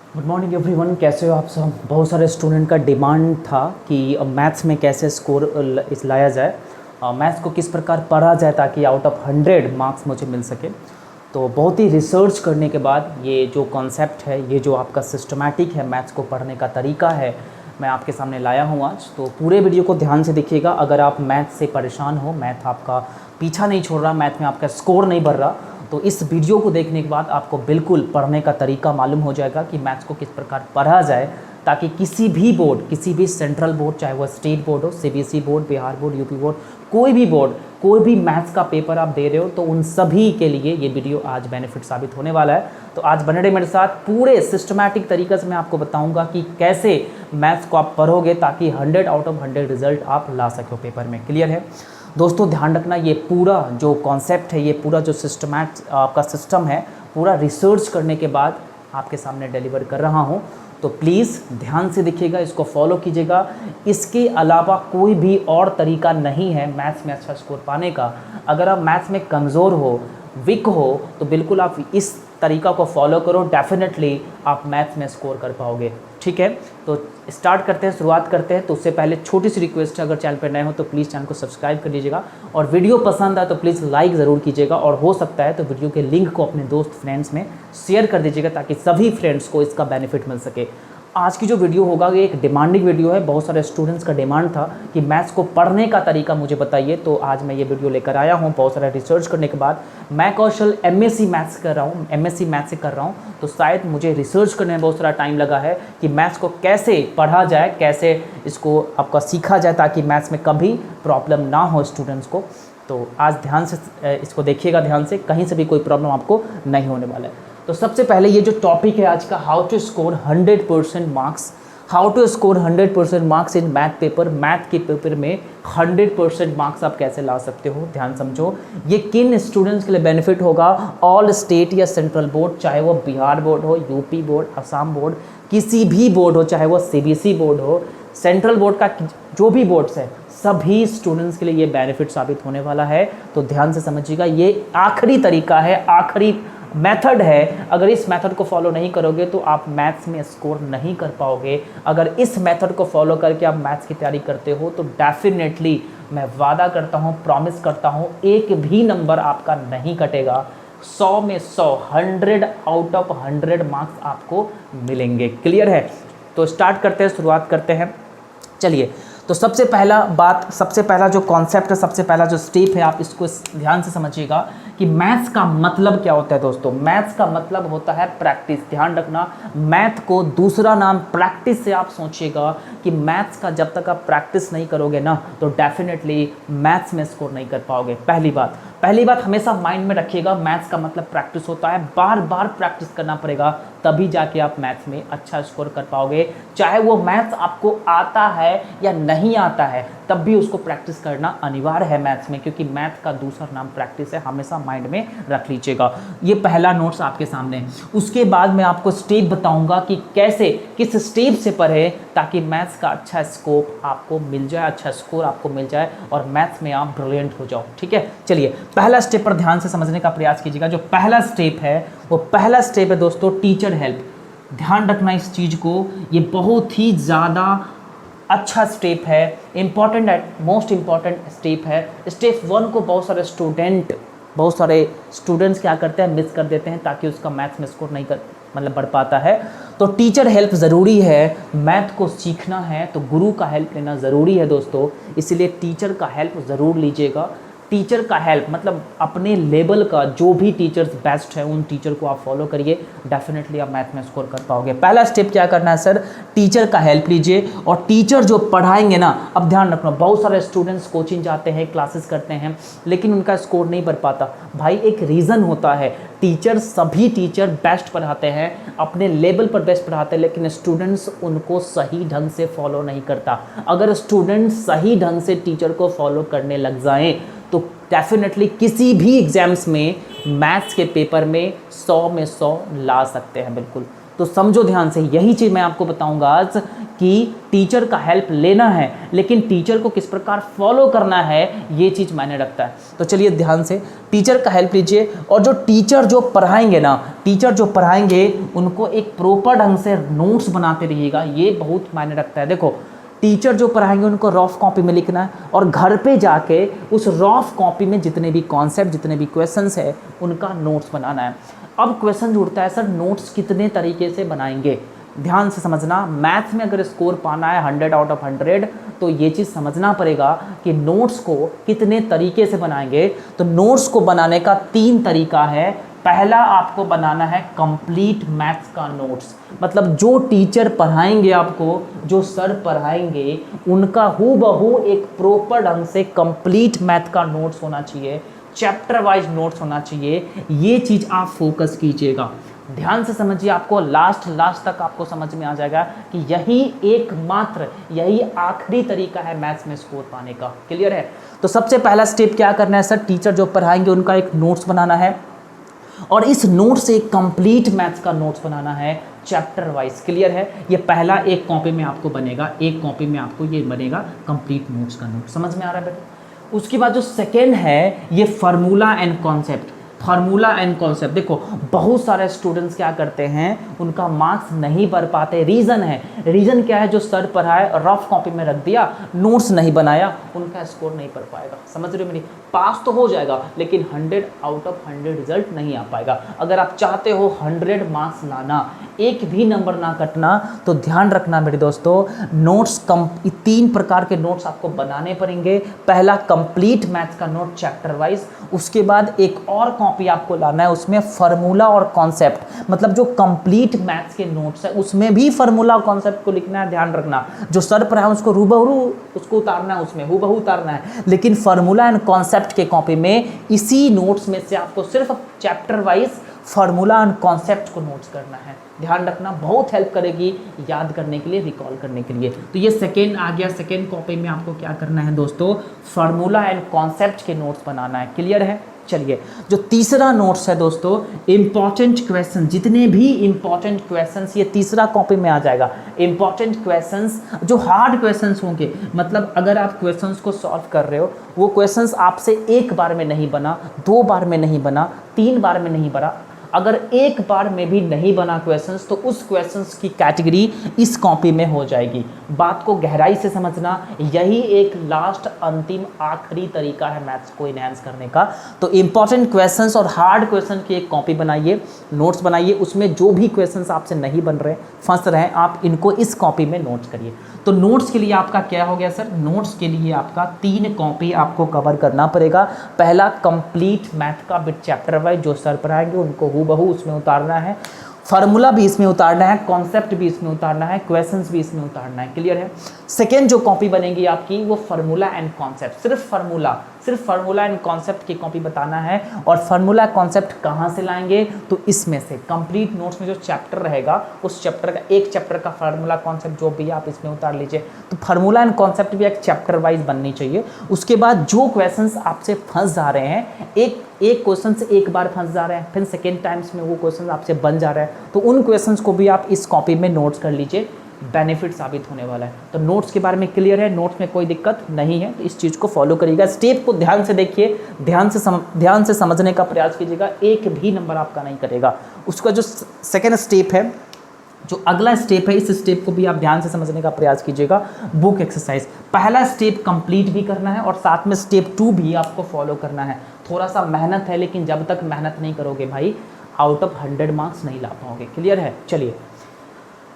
Good morning everyone, कैसे हो आप सब। बहुत सारे स्टूडेंट का डिमांड था कि मैथ्स में कैसे स्कोर लाया जाए, मैथ्स को किस प्रकार पढ़ा जाए ताकि आउट ऑफ 100 मार्क्स मुझे मिल सके। तो बहुत ही रिसर्च करने के बाद ये जो कॉन्सेप्ट है, ये जो आपका सिस्टमैटिक है मैथ्स को पढ़ने का तरीका है, मैं आपके सामने लाया हूँ आज। तो पूरे वीडियो को ध्यान से देखिएगा। अगर आप मैथ से परेशान हो, मैथ आपका पीछा नहीं छोड़ रहा, मैथ में आपका स्कोर नहीं बढ़ रहा, तो इस वीडियो को देखने के बाद आपको बिल्कुल पढ़ने का तरीका मालूम हो जाएगा कि मैथ्स को किस प्रकार पढ़ा जाए ताकि किसी भी बोर्ड, किसी भी सेंट्रल बोर्ड, चाहे वह स्टेट बोर्ड हो, CBSE board, Bihar board, UP board, कोई भी बोर्ड, कोई भी मैथ्स का पेपर आप दे रहे हो तो उन सभी के लिए ये वीडियो आज बेनिफिट साबित होने वाला है। तो आज बने रहे मेरे साथ, पूरे सिस्टमैटिक तरीके से मैं आपको बताऊंगा कि कैसे मैथ्स को आप पढ़ोगे ताकि 100 आउट ऑफ 100 रिजल्ट आप ला सको पेपर में। क्लियर है दोस्तों? ध्यान रखना, ये पूरा जो कॉन्सेप्ट है, ये पूरा जो आपका सिस्टम है, पूरा रिसर्च करने के बाद आपके सामने डिलीवर कर रहा हूँ। तो प्लीज़ ध्यान से देखिएगा, इसको फॉलो कीजिएगा। इसके अलावा कोई भी और तरीका नहीं है मैथ्स में अच्छा स्कोर पाने का। अगर आप मैथ्स में कमज़ोर हो, वीक हो, तो बिल्कुल आप इस तरीका को फॉलो करो, डेफिनेटली आप मैथ्स में स्कोर कर पाओगे। ठीक है, तो स्टार्ट करते हैं, शुरुआत करते हैं। तो उससे पहले छोटी सी रिक्वेस्ट है, अगर चैनल पर नए हो तो प्लीज़ चैनल को सब्सक्राइब कर लीजिएगा, और वीडियो पसंद आए तो प्लीज़ लाइक ज़रूर कीजिएगा, और हो सकता है तो वीडियो के लिंक को अपने दोस्त फ्रेंड्स में शेयर कर दीजिएगा ताकि सभी फ्रेंड्स को इसका बेनिफिट मिल सके। आज की जो वीडियो होगा ये एक डिमांडिंग वीडियो है। बहुत सारे स्टूडेंट्स का डिमांड था कि मैथ्स को पढ़ने का तरीका मुझे बताइए, तो आज मैं ये वीडियो लेकर आया हूँ। बहुत सारा रिसर्च करने के बाद मैं कौशल एमएससी मैथ्स कर रहा हूँ, एमएससी मैथ्स से कर रहा हूँ, तो शायद मुझे रिसर्च करने में बहुत सारा टाइम लगा है कि मैथ्स को कैसे पढ़ा जाए, कैसे इसको आपका सीखा जाए ताकि मैथ्स में कभी प्रॉब्लम ना हो स्टूडेंट्स को। तो आज ध्यान से इसको देखिएगा, ध्यान से, कहीं से भी कोई प्रॉब्लम आपको नहीं होने वाला है। तो सबसे पहले ये जो टॉपिक है आज का, how to score 100% marks, how to score 100% marks in math paper. Math के पेपर में 100% मार्क्स आप कैसे ला सकते हो, ध्यान समझो। ये किन स्टूडेंट्स के लिए बेनिफिट होगा? ऑल स्टेट या सेंट्रल बोर्ड, चाहे वो बिहार बोर्ड हो, यूपी बोर्ड, असम बोर्ड, किसी भी बोर्ड हो, चाहे वो सीबीएसई बोर्ड हो, सेंट्रल बोर्ड का जो भी बोर्ड्स है, सभी स्टूडेंट्स के लिए ये बेनिफिट साबित होने वाला है। तो ध्यान से समझिएगा, ये आखिरी तरीका है, आखिरी मेथड है। अगर इस मेथड को फॉलो नहीं करोगे तो आप मैथ्स में स्कोर नहीं कर पाओगे। अगर इस मेथड को फॉलो करके आप मैथ्स की तैयारी करते हो तो डेफिनेटली मैं वादा करता हूँ, प्रॉमिस करता हूँ, एक भी नंबर आपका नहीं कटेगा। 100 में 100, 100 आउट ऑफ 100 मार्क्स आपको मिलेंगे। क्लियर है? तो स्टार्ट करते हैं, शुरुआत करते हैं। चलिए, तो सबसे पहला बात, सबसे पहला जो कॉन्सेप्ट है, सबसे पहला जो स्टेप है, आप इसको ध्यान से समझिएगा कि मैथ्स का मतलब क्या होता है दोस्तों। मैथ्स का मतलब होता है प्रैक्टिस। ध्यान रखना, मैथ को दूसरा नाम प्रैक्टिस से आप सोचिएगा कि मैथ्स का जब तक आप प्रैक्टिस नहीं करोगे ना तो डेफिनेटली मैथ्स में स्कोर नहीं कर पाओगे। पहली बात हमेशा माइंड में रखिएगा, मैथ्स का मतलब प्रैक्टिस होता है। बार बार प्रैक्टिस करना पड़ेगा, तभी जाके आप मैथ्स में अच्छा स्कोर कर पाओगे। चाहे वो मैथ्स आपको आता है या नहीं आता है, तब भी उसको प्रैक्टिस करना अनिवार्य है मैथ्स में, क्योंकि मैथ का दूसरा नाम प्रैक्टिस है। हमेशा माइंड में रख लीजिएगा। ये पहला नोट्स आपके सामने है। उसके बाद मैं आपको स्टेप बताऊंगा कि कैसे, किस स्टेप से पढ़े ताकि मैथ्स का अच्छा स्कोप आपको मिल जाए, अच्छा स्कोर आपको मिल जाए और मैथ्स में आप ब्रिलियंट हो जाओ। ठीक है, चलिए पहला स्टेप पर ध्यान से समझने का प्रयास कीजिएगा। जो पहला स्टेप है वो पहला स्टेप है दोस्तों, टीचर हेल्प। ध्यान रखना इस चीज़ को, ये बहुत ही ज़्यादा अच्छा स्टेप है, इंपॉर्टेंट है, मोस्ट इंपॉर्टेंट स्टेप है। स्टेप 1 को बहुत सारे स्टूडेंट्स क्या करते हैं, मिस कर देते हैं, ताकि उसका मैथ्स में स्कोर नहीं कर मतलब बढ़ पाता है। तो टीचर हेल्प ज़रूरी है। मैथ को सीखना है तो गुरु का हेल्प लेना ज़रूरी है दोस्तों, इसलिए टीचर का हेल्प ज़रूर लीजिएगा। टीचर का हेल्प मतलब अपने लेवल का जो भी टीचर्स बेस्ट है उन टीचर को आप फॉलो करिए, डेफिनेटली आप मैथ में स्कोर कर पाओगे। पहला स्टेप क्या करना है सर, टीचर का हेल्प लीजिए। और टीचर जो पढ़ाएंगे ना, अब ध्यान रखना, बहुत सारे स्टूडेंट्स कोचिंग जाते हैं, क्लासेस करते हैं, लेकिन उनका स्कोर नहीं बढ़ पाता। भाई एक रीज़न होता है, सभी टीचर बेस्ट पढ़ाते हैं, अपने लेवल पर बेस्ट पढ़ाते हैं, लेकिन स्टूडेंट्स उनको सही ढंग से फॉलो नहीं करता। अगर स्टूडेंट्स सही ढंग से टीचर को फॉलो करने लग जाएं तो डेफिनेटली किसी भी एग्जाम्स में, मैथ्स के पेपर में 100 में 100 ला सकते हैं। बिल्कुल, तो समझो ध्यान से, यही चीज़ मैं आपको बताऊंगा आज कि टीचर का हेल्प लेना है, लेकिन टीचर को किस प्रकार फॉलो करना है ये चीज़ मायने रखता है। तो चलिए ध्यान से टीचर का हेल्प लीजिए, और जो टीचर जो पढ़ाएंगे ना, टीचर जो पढ़ाएंगे उनको एक प्रॉपर ढंग से नोट्स बनाते रहिएगा, ये बहुत मायने रखता है। देखो टीचर जो पढ़ाएंगे उनको रफ कॉपी में लिखना है, और घर पे जाके उस रफ कॉपी में जितने भी कॉन्सेप्ट, जितने भी क्वेश्चंस है उनका नोट्स बनाना है। अब क्वेश्चन उठता है, सर नोट्स कितने तरीके से बनाएंगे? ध्यान से समझना, मैथ्स में अगर स्कोर पाना है 100 आउट ऑफ 100 तो ये चीज़ समझना पड़ेगा कि नोट्स को कितने तरीके से बनाएंगे। तो नोट्स को बनाने का 3 तरीका है। पहला आपको बनाना है कंप्लीट मैथ्स का नोट्स, मतलब जो टीचर पढ़ाएंगे आपको, जो सर पढ़ाएंगे उनका हूबहू एक प्रॉपर ढंग से कंप्लीट मैथ का नोट्स होना चाहिए, चैप्टर वाइज नोट्स होना चाहिए। ये चीज़ आप फोकस कीजिएगा, ध्यान से समझिए, आपको लास्ट तक आपको समझ में आ जाएगा कि यही एकमात्र, यही आखिरी तरीका है मैथ्स में स्कोर पाने का। क्लियर है? तो सबसे पहला स्टेप क्या करना है सर, टीचर जो पढ़ाएंगे उनका एक नोट्स बनाना है, और इस नोट से एक कंप्लीट मैथ्स का नोट्स बनाना है चैप्टर वाइज। क्लियर है? ये पहला एक कॉपी में आपको बनेगा, एक कॉपी में आपको ये बनेगा कंप्लीट नोट्स का नोट। समझ में आ रहा है बेटा? उसके बाद जो सेकेंड है ये formula and concept. Formula and concept, देखो बहुत सारे स्टूडेंट्स क्या करते हैं, उनका मार्क्स नहीं बढ़ पाते। रीज़न है, रीज़न क्या है, जो सर पढ़ाए रफ कॉपी में रख दिया, नोट्स नहीं बनाया, उनका स्कोर नहीं पढ़ पाएगा। समझ रहे हो मेरी? पास तो हो जाएगा लेकिन 100 आउट ऑफ 100 रिजल्ट नहीं आ पाएगा। अगर आप चाहते हो 100 मार्क्स लाना, एक भी नंबर ना कटना, तो ध्यान रखना मेरे दोस्तों, नोट्स 3 प्रकार के नोट्स आपको बनाने पड़ेंगे। पहला कंप्लीट मैथ्स का नोट चैप्टर वाइज, उसके बाद एक और कॉपी आपको लाना है, उसमें फार्मूला और कॉन्सेप्ट, मतलब जो कंप्लीट मैथ्स के नोट्स है उसमें भी फार्मूला और कॉन्सेप्ट को लिखना है। ध्यान रखना, जो सर पढ़ाए उसको रूबरू उसको उतारना है, उसमें हूबहू उतारना है, लेकिन फार्मूला एंड कॉन्सेप्ट के कॉपी में इसी नोट्स में से आपको सिर्फ chapter wise formula and concept को नोट्स करना है। ध्यान रखना, बहुत हेल्प करेगी याद करने के लिए, रिकॉल करने के लिए। तो ये सेकेंड आ गया। सेकेंड कॉपी में आपको क्या करना है दोस्तों, फार्मूला एंड कॉन्सेप्ट के नोट्स बनाना है। क्लियर है? चलिए, जो तीसरा नोट्स है दोस्तों, इंपॉर्टेंट क्वेश्चन, जितने भी इंपॉर्टेंट क्वेश्चंस ये तीसरा कॉपी में आ जाएगा। इंपॉर्टेंट क्वेश्चंस जो हार्ड क्वेश्चंस होंगे, मतलब अगर आप क्वेश्चंस को सॉल्व कर रहे हो, वो क्वेश्चंस आपसे एक बार में नहीं बना, 2 बार में नहीं बना, 3 बार में नहीं बना, अगर एक बार में भी नहीं बना क्वेश्चंस, तो उस क्वेश्चंस की कैटेगरी इस कॉपी में हो जाएगी। बात को गहराई से समझना, यही एक लास्ट अंतिम आखिरी तरीका है मैथ्स को इनहेंस करने का। तो इंपॉर्टेंट क्वेश्चंस और हार्ड क्वेश्चन की एक कॉपी बनाइए, नोट्स बनाइए, उसमें जो भी क्वेश्चंस आपसे नहीं बन रहे, फंस रहे हैं, आप इनको इस कॉपी में नोट्स करिए। तो नोट्स के लिए आपका क्या हो गया सर, नोट्स के लिए आपका 3 कॉपी आपको कवर करना पड़ेगा। पहला कंप्लीट मैथ का बिट चैप्टर वाइज, जो सर पढ़ाएंगे उनको हूबहू उसमें उतारना है, फार्मूला भी इसमें उतारना है, कॉन्सेप्ट भी इसमें उतारना है, क्वेश्चंस भी इसमें उतारना है। क्लियर है? सेकेंड जो कॉपी बनेगी आपकी वो फार्मूला एंड कॉन्सेप्ट, सिर्फ फार्मूला एंड कॉन्सेप्ट की कॉपी बताना है। और फार्मूला कॉन्सेप्ट कहाँ से लाएंगे, तो इसमें से कंप्लीट नोट्स में जो चैप्टर रहेगा, उस चैप्टर का, एक चैप्टर का फार्मूला कॉन्सेप्ट जो भी आप इसमें उतार लीजिए। तो फार्मूला एंड कॉन्सेप्ट भी एक चैप्टर वाइज बननी चाहिए। उसके बाद जो क्वेश्चंस आपसे फंस जा रहे हैं, एक क्वेश्चन से एक बार फंस जा रहे हैं, फिर सेकेंड टाइम्स में वो क्वेश्चन आपसे बन जा रहा है, तो उन क्वेश्चंस को भी आप इस कॉपी में नोट्स कर लीजिए, बेनिफिट साबित होने वाला है। तो नोट्स के बारे में क्लियर है, नोट्स में कोई दिक्कत नहीं है, तो इस चीज़ को फॉलो करिएगा। स्टेप को ध्यान से देखिए, ध्यान से समझने का प्रयास कीजिएगा, एक भी नंबर आपका नहीं करेगा। उसका जो सेकेंड स्टेप है, जो अगला स्टेप है, इस स्टेप को भी आप ध्यान से समझने का प्रयास कीजिएगा। बुक एक्सरसाइज, पहला स्टेप कंप्लीट भी करना है और साथ में स्टेप 2 भी आपको फॉलो करना है। थोड़ा सा मेहनत है, लेकिन जब तक मेहनत नहीं करोगे भाई, आउट ऑफ 100 मार्क्स नहीं ला पाओगे। क्लियर है? चलिए,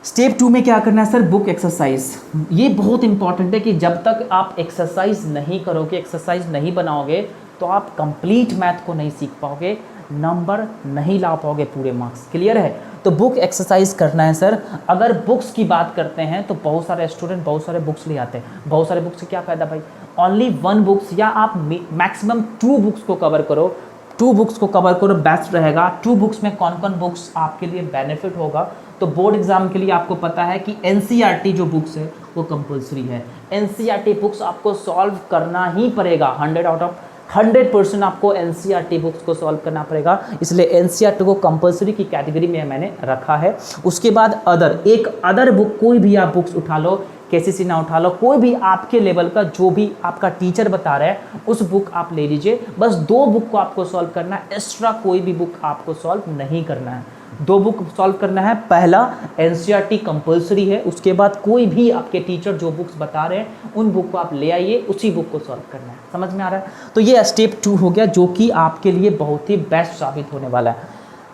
स्टेप 2 में क्या करना है सर, बुक एक्सरसाइज। ये बहुत इंपॉर्टेंट है कि जब तक आप एक्सरसाइज नहीं करोगे, एक्सरसाइज नहीं बनाओगे, तो आप कंप्लीट मैथ को नहीं सीख पाओगे, नंबर नहीं ला पाओगे पूरे मार्क्स। क्लियर है? तो बुक एक्सरसाइज करना है सर। अगर बुक्स की बात करते हैं तो बहुत सारे स्टूडेंट बहुत सारे बुक्स ले आते हैं। बहुत सारे बुक्स से क्या फ़ायदा भाई, ओनली 1 बुक्स या आप मैक्सिमम 2 बुक्स को कवर करो, 2 बुक्स को कवर करो, बेस्ट रहेगा। 2 बुक्स में कौन कौन बुक्स आपके लिए बेनिफिट होगा, तो बोर्ड एग्जाम के लिए आपको पता है कि एनसीईआरटी जो बुक्स है वो कंपलसरी है। एनसीईआरटी बुक्स आपको सॉल्व करना ही पड़ेगा, 100 आउट ऑफ 100% आपको एनसीईआरटी बुक्स को सॉल्व करना पड़ेगा, इसलिए एनसीईआरटी को कंपलसरी की कैटेगरी में मैंने रखा है। उसके बाद अदर बुक, कोई भी आप बुक्स उठा लो, केसीसी ना उठा लो, कोई भी आपके लेवल का जो भी आपका टीचर बता रहा है उस बुक आप ले लीजिए। बस 2 बुक को आपको सॉल्व करना है, एक्स्ट्रा कोई भी बुक आपको सॉल्व नहीं करना है। 2 बुक सॉल्व करना है। पहला एनसीईआरटी कंपलसरी है, उसके बाद कोई भी आपके टीचर जो बुक्स बता रहे हैं उन बुक को आप ले आइए, उसी बुक को सॉल्व करना है। समझ में आ रहा है? तो ये स्टेप 2 हो गया, जो कि आपके लिए बहुत ही बेस्ट साबित होने वाला है,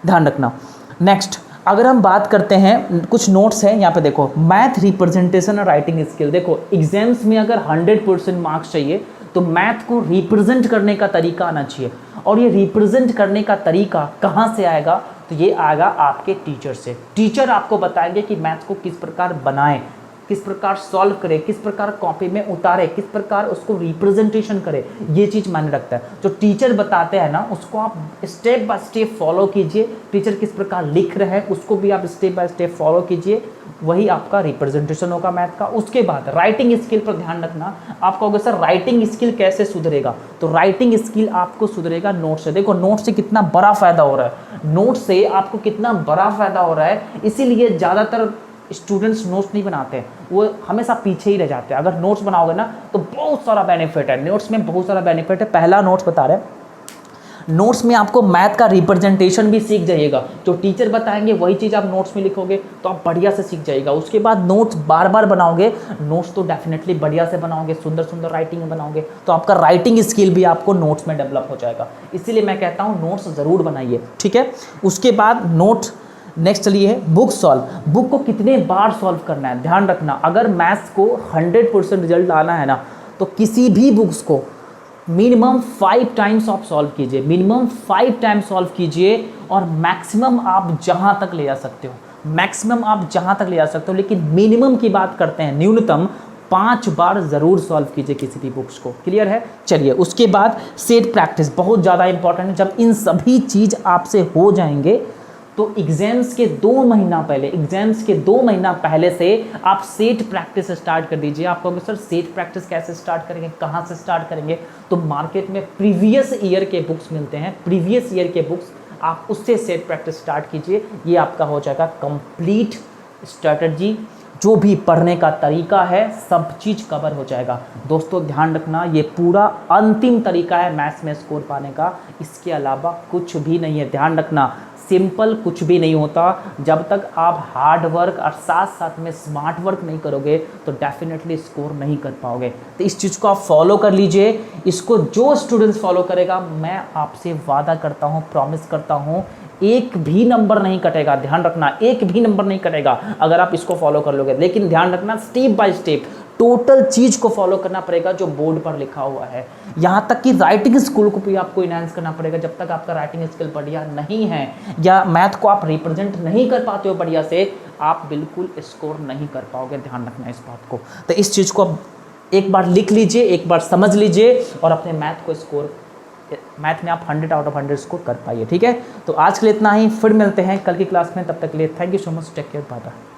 ध्यान रखना। नेक्स्ट अगर हम बात करते हैं, कुछ नोट्स हैं यहाँ पे देखो, मैथ रिप्रेजेंटेशन और राइटिंग स्किल। देखो एग्जाम्स में अगर 100% मार्क्स चाहिए तो मैथ को रिप्रेजेंट करने का तरीका आना चाहिए, और ये रिप्रेजेंट करने का तरीका कहाँ से आएगा? तो ये आएगा आपके टीचर से। टीचर आपको बताएंगे कि मैथ को किस प्रकार बनाएं, किस प्रकार सॉल्व करें, किस प्रकार कॉपी में उतारे, किस प्रकार उसको रिप्रेजेंटेशन करें, ये चीज़ मायने रखता है। जो टीचर बताते हैं ना उसको आप स्टेप बाय स्टेप फॉलो कीजिए, टीचर किस प्रकार लिख रहे हैं उसको भी आप स्टेप बाय स्टेप फॉलो कीजिए, वही आपका रिप्रेजेंटेशन होगा मैथ का। उसके बाद राइटिंग स्किल पर ध्यान रखना। आप कहोगे सर राइटिंग स्किल कैसे सुधरेगा? तो राइटिंग स्किल आपको सुधरेगा नोट से। देखो नोट से कितना बड़ा फायदा हो रहा है, नोट से आपको कितना बड़ा फायदा हो रहा है, इसीलिए ज़्यादातर स्टूडेंट्स नोट्स नहीं बनाते हैं, वो हमेशा पीछे ही रह जाते हैं। अगर नोट्स बनाओगे ना तो बहुत सारा बेनिफिट है, नोट्स में बहुत सारा बेनिफिट है। पहला नोट्स बता रहे हैं, नोट्स में आपको मैथ का रिप्रेजेंटेशन भी सीख जाइएगा, जो टीचर बताएंगे वही चीज़ आप नोट्स में लिखोगे तो आप बढ़िया से सीख जाइएगा। उसके बाद नोट्स बार बार बनाओगे, नोट्स तो डेफिनेटली बढ़िया से बनाओगे, सुंदर सुंदर राइटिंग में बनाओगे, तो आपका राइटिंग स्किल भी आपको नोट्स में डेवलप हो जाएगा। इसीलिए मैं कहता हूँ नोट्स ज़रूर बनाइए, ठीक है। उसके बाद नोट नेक्स्ट चलिए है बुक सॉल्व। बुक को कितने बार सॉल्व करना है ध्यान रखना। अगर मैथ्स को 100% रिजल्ट लाना है ना तो किसी भी बुक्स को मिनिमम 5 टाइम्स आप सॉल्व कीजिए, मिनिमम 5 टाइम्स सॉल्व कीजिए, और मैक्सिमम आप जहां तक ले जा सकते हो, मैक्सिमम आप जहां तक ले जा सकते हो, लेकिन मिनिमम की बात करते हैं, न्यूनतम 5 बार ज़रूर सॉल्व कीजिए किसी भी बुक्स को। क्लियर है? चलिए उसके बाद सेट प्रैक्टिस बहुत ज़्यादा इंपॉर्टेंट है। जब इन सभी चीज़ आपसे हो जाएंगे तो एग्जाम्स के 2 महीना पहले, एग्जाम्स के 2 महीना पहले से आप सेट प्रैक्टिस स्टार्ट कर दीजिए। आप कहोगे सर सेट प्रैक्टिस कैसे स्टार्ट करेंगे, कहाँ से स्टार्ट करेंगे? तो मार्केट में प्रीवियस ईयर के बुक्स मिलते हैं, प्रीवियस ईयर के बुक्स आप उससे सेट प्रैक्टिस स्टार्ट कीजिए। ये आपका हो जाएगा कंप्लीट स्ट्रैटेजी, जो भी पढ़ने का तरीका है सब चीज़ कवर हो जाएगा। दोस्तों ध्यान रखना, ये पूरा अंतिम तरीका है मैथ्स में स्कोर पाने का, इसके अलावा कुछ भी नहीं है। ध्यान रखना, सिंपल कुछ भी नहीं होता। जब तक आप हार्ड वर्क और साथ साथ में स्मार्ट वर्क नहीं करोगे तो डेफिनेटली स्कोर नहीं कर पाओगे। तो इस चीज़ को आप फॉलो कर लीजिए। इसको जो स्टूडेंट्स फॉलो करेगा, मैं आपसे वादा करता हूँ, प्रॉमिस करता हूँ, एक भी नंबर नहीं कटेगा। ध्यान रखना, एक भी नंबर नहीं कटेगा अगर आप इसको फॉलो कर लोगे। लेकिन ध्यान रखना, स्टेप बाय स्टेप टोटल चीज़ को फॉलो करना पड़ेगा जो बोर्ड पर लिखा हुआ है। यहाँ तक कि राइटिंग स्किल को भी आपको इनहांस करना पड़ेगा। जब तक आपका राइटिंग स्किल बढ़िया नहीं है या मैथ को आप रिप्रेजेंट नहीं कर पाते हो बढ़िया से, आप बिल्कुल स्कोर नहीं कर पाओगे। ध्यान रखना इस बात को। तो इस चीज़ को एक बार लिख लीजिए, एक बार समझ लीजिए, और अपने मैथ में आप 100 आउट ऑफ 100 स्कोर कर पाइए। ठीक है, तो आज के लिए इतना ही, फिर मिलते हैं कल की क्लास में। तब तक के लिए thank you so much, take care, bye bye.